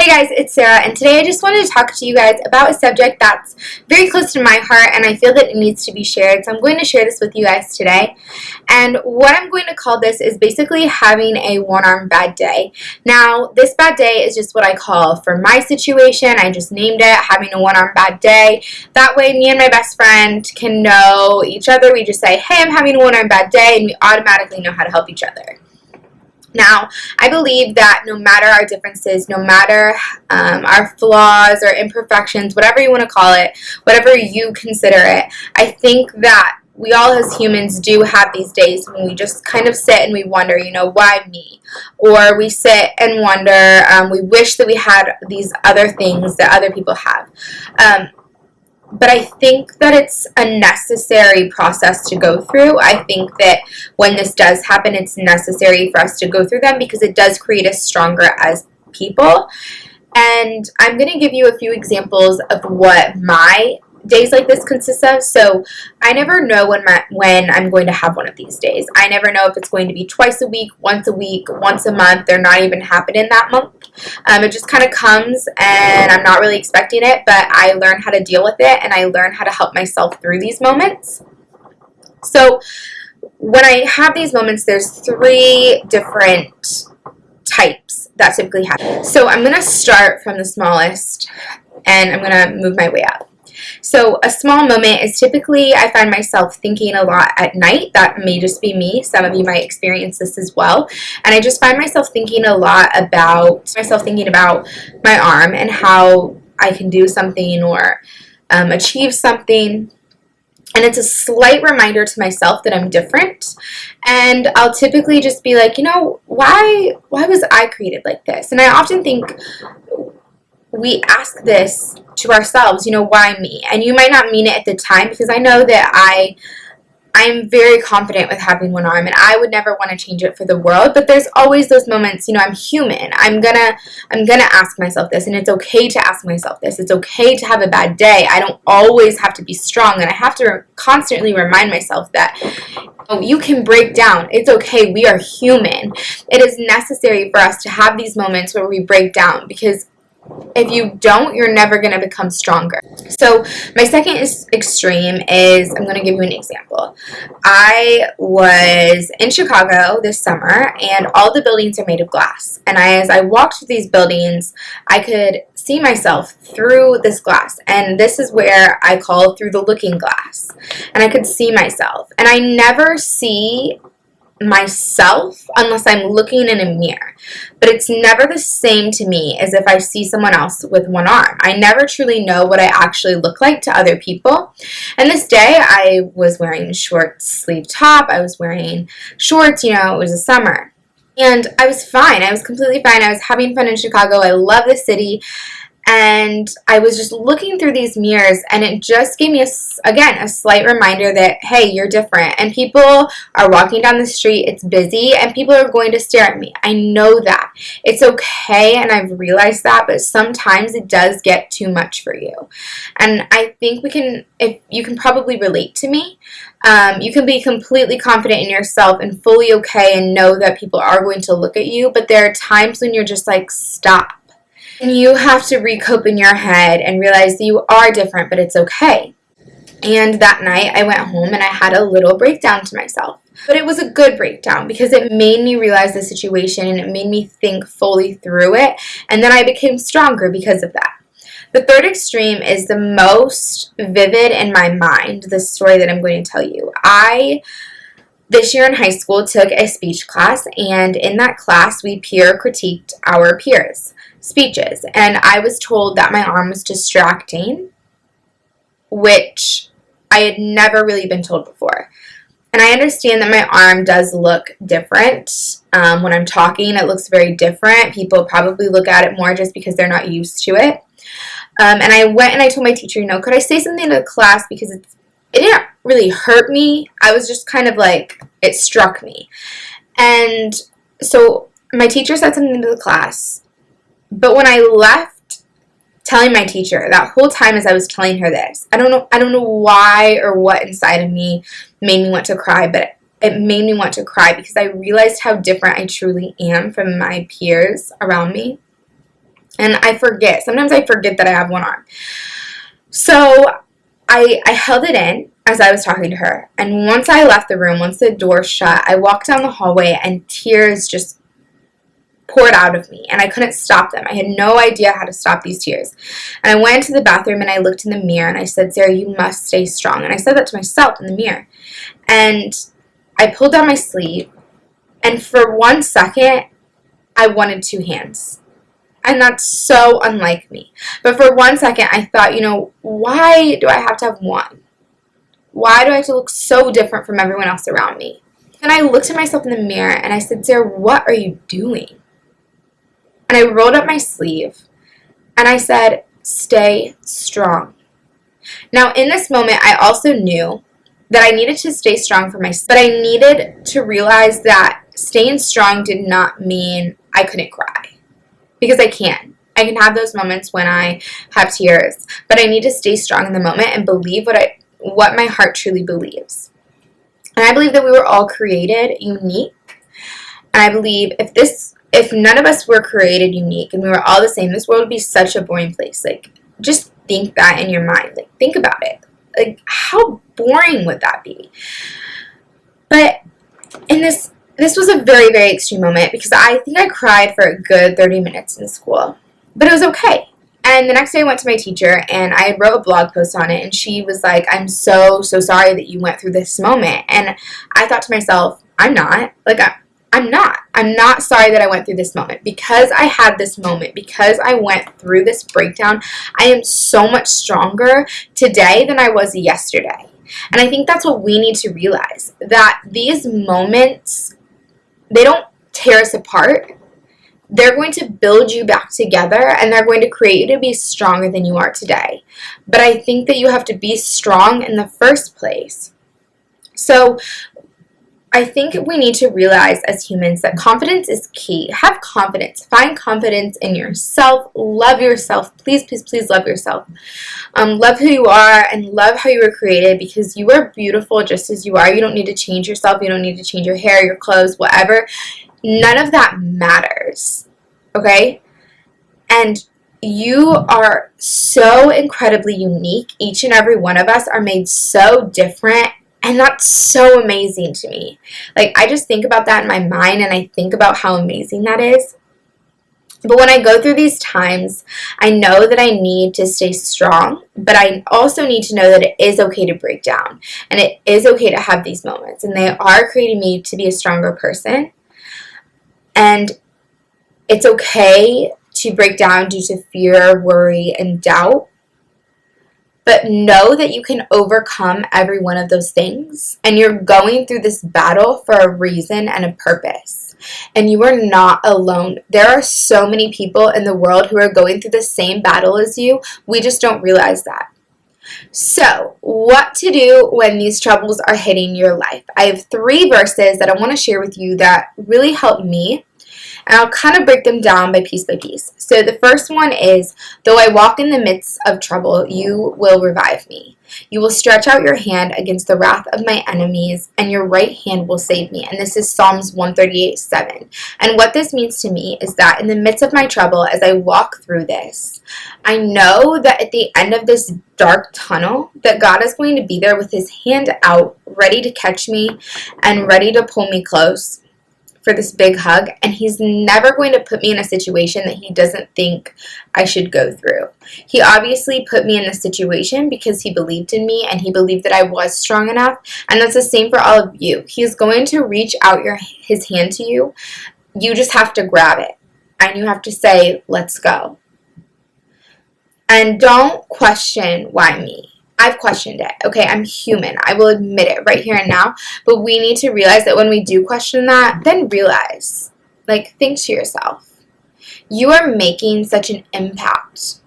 Hey guys, it's Sarah, and today I just wanted to talk to you guys about a subject that's very close to my heart, and I feel that it needs to be shared, so I'm going to share this with you guys today. And what I'm going to call this is basically having a one-arm bad day. Now, this bad day is just what I call for my situation. I just named it having a one-arm bad day. That way, me and my best friend can know each other. We just say, hey, I'm having a one-arm bad day, and we automatically know how to help each other. Now, I believe that no matter our differences, no matter our flaws or imperfections, whatever you want to call it, whatever you consider it, I think that we all as humans do have these days when we just kind of sit and we wonder, why me? Or we sit and wonder, we wish that we had these other things that other people have. But I think that it's a necessary process to go through. I think that when this does happen, it's necessary for us to go through them because it does create us stronger as people. And I'm going to give you a few examples of what my days like this consist of. So I never know when I'm going to have one of these days. I never know if it's going to be twice a week, once a month. They're not even happening that month. It just kind of comes and I'm not really expecting it, but I learn how to deal with it and I learn how to help myself through these moments. So when I have these moments, there's three different types that typically happen. So I'm going to start from the smallest and I'm going to move my way up. So a small moment is typically I find myself thinking a lot at night. That may just be me. Some of you might experience this as well. And I just find myself thinking a lot about my arm and how I can do something or achieve something. And it's a slight reminder to myself that I'm different. And I'll typically just be like, why was I created like this? And I often think we ask this to ourselves, why me? And you might not mean it at the time because I know that I'm very confident with having one arm and I would never want to change it for the world, but there's always those moments, I'm human. I'm gonna ask myself this, and it's okay to ask myself this. It's okay to have a bad day. I don't always have to be strong, and I have to constantly remind myself that you can break down. It's okay. We are human. It is necessary for us to have these moments where we break down because if you don't, you're never going to become stronger. So my second extreme is, I'm going to give you an example. I was in Chicago this summer, and all the buildings are made of glass. And as I walked through these buildings, I could see myself through this glass. And this is where I call through the looking glass. And I could see myself. And I never see myself unless I'm looking in a mirror, but it's never the same to me as if I see someone else with one arm. I never truly know what I actually look like to other people. And this day I was wearing a short sleeve top, I was wearing shorts, it was a summer, and I was fine. I was completely fine. I was having fun in Chicago. I love the city. And I was just looking through these mirrors, and it just gave me, a slight reminder that, hey, you're different. And people are walking down the street, it's busy, and people are going to stare at me. I know that. It's okay, and I've realized that, but sometimes it does get too much for you. And I think you can probably relate to me. You can be completely confident in yourself and fully okay and know that people are going to look at you, but there are times when you're just like, stop. And you have to recope in your head and realize that you are different, but it's okay. And that night I went home and I had a little breakdown to myself. But it was a good breakdown because it made me realize the situation and it made me think fully through it. And then I became stronger because of that. The third extreme is the most vivid in my mind, the story that I'm going to tell you. This year in high school, took a speech class, and in that class, we peer critiqued our peers' speeches, and I was told that my arm was distracting, which I had never really been told before. And I understand that my arm does look different. When I'm talking, it looks very different. People probably look at it more just because they're not used to it. And I went and I told my teacher, could I say something to the class because it didn't really hurt me. I was just kind of like, it struck me. And so my teacher said something to the class. But when I left telling my teacher, that whole time as I was telling her this, I don't know why or what inside of me made me want to cry, but it made me want to cry because I realized how different I truly am from my peers around me. And I forget. Sometimes I forget that I have one arm. So I held it in as I was talking to her. And once I left the room, once the door shut, I walked down the hallway and tears just poured out of me. And I couldn't stop them. I had no idea how to stop these tears. And I went into the bathroom and I looked in the mirror and I said, Sarah, you must stay strong. And I said that to myself in the mirror. And I pulled down my sleeve. And for 1 second, I wanted 2 hands. And that's so unlike me. But for 1 second, I thought, why do I have to have one? Why do I have to look so different from everyone else around me? And I looked at myself in the mirror and I said, Sarah, what are you doing? And I rolled up my sleeve and I said, stay strong. Now, in this moment, I also knew that I needed to stay strong for myself, but I needed to realize that staying strong did not mean I couldn't cry. Because I can. I can have those moments when I have tears, but I need to stay strong in the moment and believe what my heart truly believes. And I believe that we were all created unique. And I believe if none of us were created unique and we were all the same, this world would be such a boring place. Like, just think that in your mind. Like, think about it. Like, how boring would that be? But in this was a very, very extreme moment because I think I cried for a good 30 minutes in school. But it was okay. And the next day I went to my teacher and I wrote a blog post on it and she was like, I'm so, so sorry that you went through this moment. And I thought to myself, I'm not. Like, I'm not. I'm not sorry that I went through this moment. Because I had this moment, because I went through this breakdown, I am so much stronger today than I was yesterday. And I think that's what we need to realize, that these moments, they don't tear us apart. They're going to build you back together and they're going to create you to be stronger than you are today. But I think that you have to be strong in the first place. So I think we need to realize as humans that confidence is key. Have confidence. Find confidence in yourself. Love yourself. Please, please, please love yourself. Love who you are and love how you were created because you are beautiful just as you are. You don't need to change yourself. You don't need to change your hair, your clothes, whatever. None of that matters. Okay? And you are so incredibly unique. Each and every one of us are made so different. And that's so amazing to me. Like, I just think about that in my mind and I think about how amazing that is. But when I go through these times, I know that I need to stay strong, but I also need to know that it is okay to break down. And it is okay to have these moments. And they are creating me to be a stronger person. And it's okay to break down due to fear, worry, and doubt. But know that you can overcome every one of those things. And you're going through this battle for a reason and a purpose. And you are not alone. There are so many people in the world who are going through the same battle as you. We just don't realize that. So, what to do when these troubles are hitting your life? I have 3 verses that I want to share with you that really help me. And I'll kind of break them down by piece. So the first one is, though I walk in the midst of trouble, you will revive me. You will stretch out your hand against the wrath of my enemies, and your right hand will save me. And this is Psalms 138:7. And what this means to me is that in the midst of my trouble, as I walk through this, I know that at the end of this dark tunnel, that God is going to be there with his hand out, ready to catch me and ready to pull me close for this big hug, and he's never going to put me in a situation that he doesn't think I should go through. He obviously put me in this situation because he believed in me and he believed that I was strong enough, and that's the same for all of you. He's going to reach out his hand to you. You just have to grab it and you have to say, let's go. And don't question why me. I've questioned it. Okay, I'm human. I will admit it right here and now. But we need to realize that when we do question that, then realize, like, think to yourself, you are making such an impact.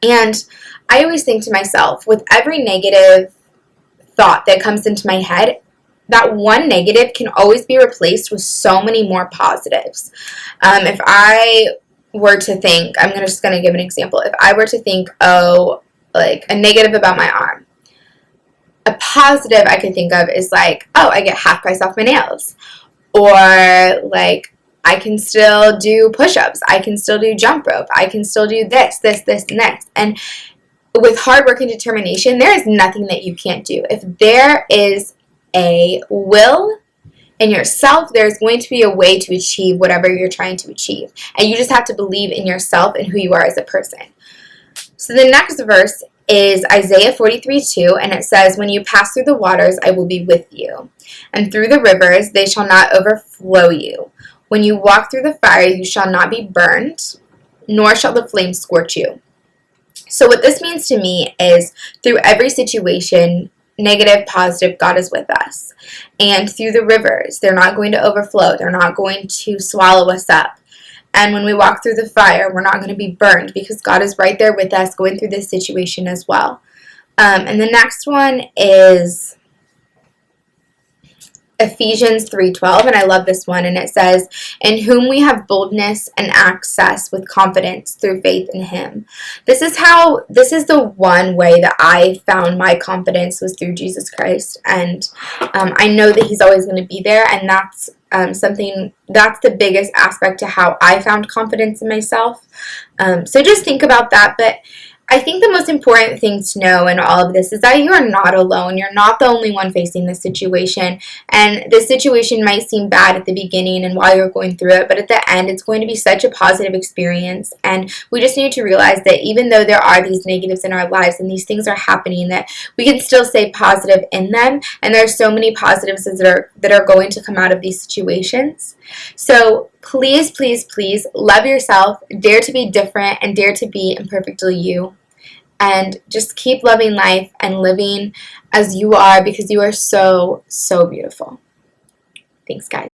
And I always think to myself, with every negative thought that comes into my head, that one negative can always be replaced with so many more positives. If I were to think, just going to give an example. If I were to think, like a negative about my arm, a positive I could think of is like, oh, I get half price off my nails. Or like, I can still do push-ups. I can still do jump rope. I can still do this, this, this, and this. And with hard work and determination, there is nothing that you can't do. If there is a will in yourself, there's going to be a way to achieve whatever you're trying to achieve. And you just have to believe in yourself and who you are as a person. So the next verse is Isaiah 43:2, and it says, "When you pass through the waters, I will be with you. And through the rivers, they shall not overflow you. When you walk through the fire, you shall not be burned, nor shall the flames scorch you." So what this means to me is through every situation, negative, positive, God is with us. And through the rivers, they're not going to overflow. They're not going to swallow us up. And when we walk through the fire, we're not going to be burned because God is right there with us going through this situation as well. And the next one is Ephesians 3:12, and I love this one, and it says, "In whom we have boldness and access with confidence through faith in him." This is the one way that I found my confidence was through Jesus Christ, and I know that he's always going to be there, and that's that's the biggest aspect to how I found confidence in myself. So just think about that, but I think the most important thing to know in all of this is that you are not alone. You're not the only one facing this situation. And this situation might seem bad at the beginning and while you're going through it, but at the end, it's going to be such a positive experience. And we just need to realize that even though there are these negatives in our lives and these things are happening, that we can still stay positive in them. And there are so many positives that are going to come out of these situations. So please, please, please love yourself, dare to be different, and dare to be imperfectly you. And just keep loving life and living as you are because you are so, so beautiful. Thanks, guys.